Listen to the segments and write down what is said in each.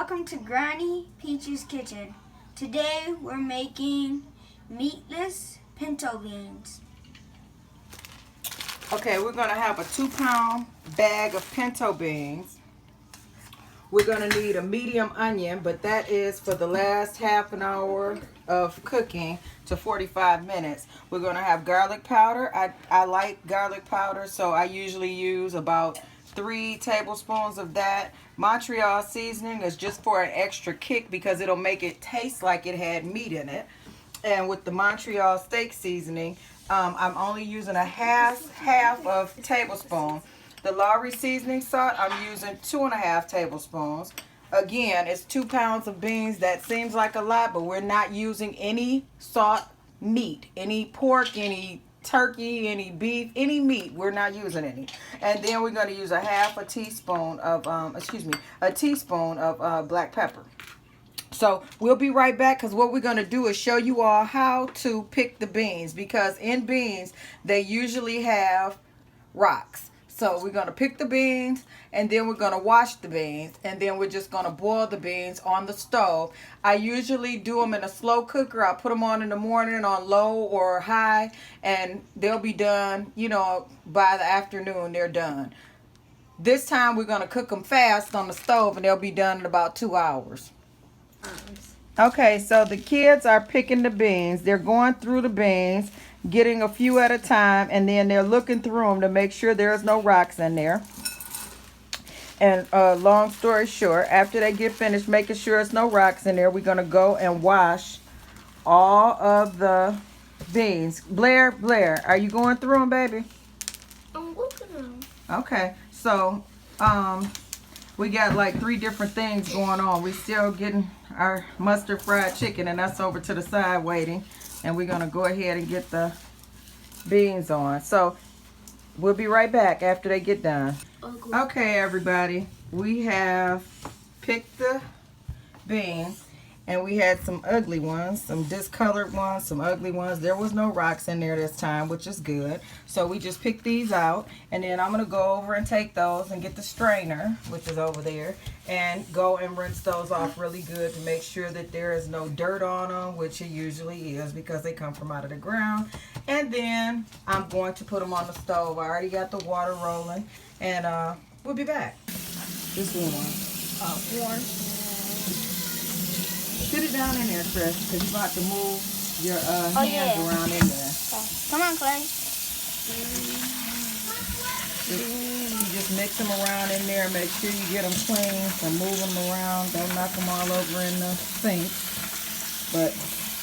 Welcome to Granny Peach's Kitchen. Today we're making meatless pinto beans. Okay, we're going to have a 2-pound bag of pinto beans. We're going to need a medium onion, but that is for the last half an hour of cooking to 45 minutes. We're going to have garlic powder. I like garlic powder, so I usually use about 3 tablespoons of that. Montreal seasoning is just for an extra kick because it'll make it taste like it had meat in it. And with the Montreal steak seasoning, I'm only using a half of tablespoon. The Lowry seasoning salt, I'm using 2.5 tablespoons. Again, it's 2 pounds of beans. That seems like a lot, but we're not using any salt meat, any pork, any turkey, any beef, any meat. We're not using any. And then we're going to use a teaspoon of black pepper. So we'll be right back, because what we're going to do is show you all how to pick the beans, because in beans they usually have rocks. So we're going to pick the beans, and then we're going to wash the beans, and then we're just going to boil the beans on the stove. I usually do them in a slow cooker. I put them on in the morning on low or high, and they'll be done, you know, by the afternoon they're done. This time we're going to cook them fast on the stove, and they'll be done in about 2 hours. Okay, so the kids are picking the beans. They're going through the beans, getting a few at a time, and then they're looking through them to make sure there's no rocks in there. And long story short, after they get finished making sure there's no rocks in there, we're going to go and wash all of the beans. Blair, are you going through them, baby? I'm looking at them. Okay, so we got like 3 different things going on. We still getting our mustard fried chicken, and that's over to the side waiting. And we're going to go ahead and get the beans on. So we'll be right back after they get done. Okay, everybody. We have picked the beans, and we had some ugly ones, some discolored ones, some ugly ones. There was no rocks in there this time, which is good. So we just picked these out, and then I'm going to go over and take those and get the strainer, which is over there, and go and rinse those off really good to make sure that there is no dirt on them, which it usually is because they come from out of the ground. And then I'm going to put them on the stove. I already got the water rolling, and we'll be back. This one. Warm. Sit it down in there, Chris, because you're about to move your hands around in there. Come on, Clay. You just mix them around in there. Make sure you get them clean. So move them around. Don't knock them all over in the sink. But,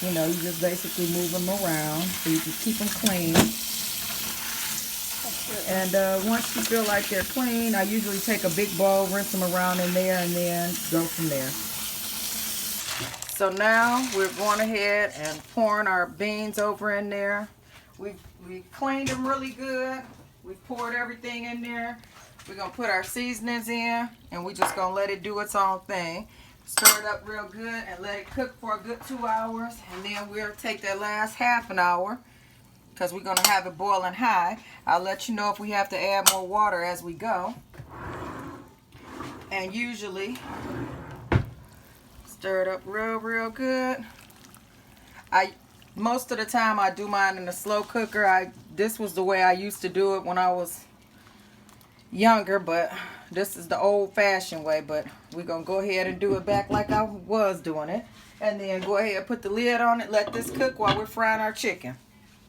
you know, you just basically move them around so you can keep them clean. And once you feel like they're clean, I usually take a big bowl, rinse them around in there, and then go from there. So now we're going ahead and pouring our beans over in there. We cleaned them really good. We poured everything in there. We're going to put our seasonings in, and we're just going to let it do its own thing. Stir it up real good and let it cook for a good 2 hours. And then we'll take that last half an hour, because we're going to have it boiling high. I'll let you know if we have to add more water as we go. And usually stir it up real good. Most of the time I do mine in a slow cooker. This was the way I used to do it when I was younger, but this is the old-fashioned way. But we're gonna go ahead and do it back like I was doing it, and then go ahead and put the lid on it. Let this cook while we're frying our chicken.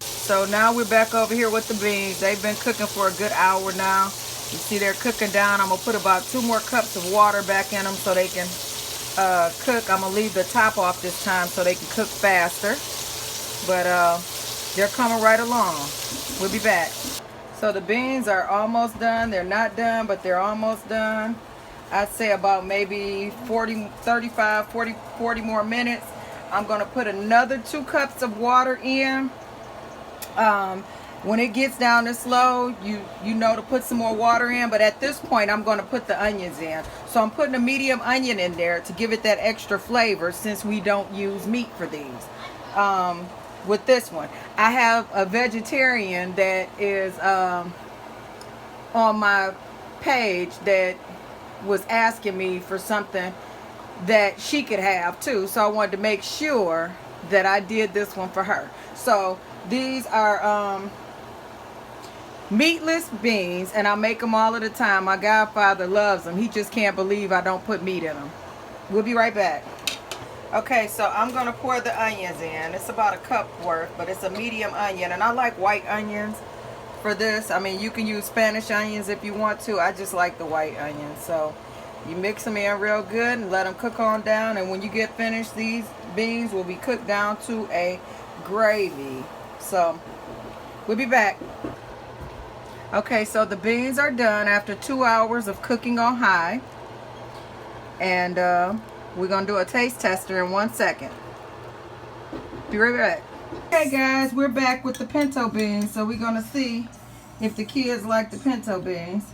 So now we're back over here with the beans. They've been cooking for a good hour now. You see they're cooking down. I'm gonna put about 2 more cups of water back in them so they can cook. I'm gonna leave the top off this time so they can cook faster, but they're coming right along. We'll be back. So the beans are almost done. They're not done, but they're almost done. I'd say about maybe 40 more minutes. I'm gonna put another 2 cups of water in. When it gets down this low, you know to put some more water in, but at this point I'm going to put the onions in. So I'm putting a medium onion in there to give it that extra flavor, since we don't use meat for these. With this one, I have a vegetarian that is on my page that was asking me for something that she could have too. So I wanted to make sure that I did this one for her. So these are meatless beans, and I make them all of the time. My godfather loves them. He just can't believe I don't put meat in them. We'll be right back. Okay, so I'm gonna pour the onions in. It's about a cup worth, but it's a medium onion, and I like white onions for this. I mean, you can use Spanish onions if you want to. I just like the white onions. So you mix them in real good and let them cook on down, and when you get finished, these beans will be cooked down to a gravy. So we'll be back. Okay, so the beans are done after 2 hours of cooking on high, and we're gonna do a taste tester in 1 second. Be right back. Okay guys, we're back with the pinto beans, so we're gonna see if the kids like the pinto beans.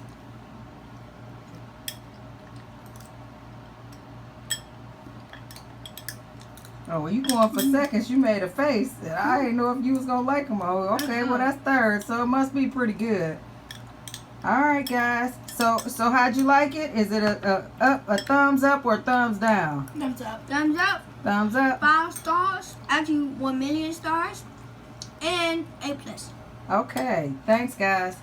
Oh, well, you going for seconds. You made a face. I didn't know if you was gonna like them. Oh, okay, well that's third, so it must be pretty good. All right, guys. So how'd you like it? Is it a thumbs up or thumbs down? Thumbs up. Thumbs up. Thumbs up. 5 stars. Actually, 1 million stars. And A+. Okay. Thanks, guys.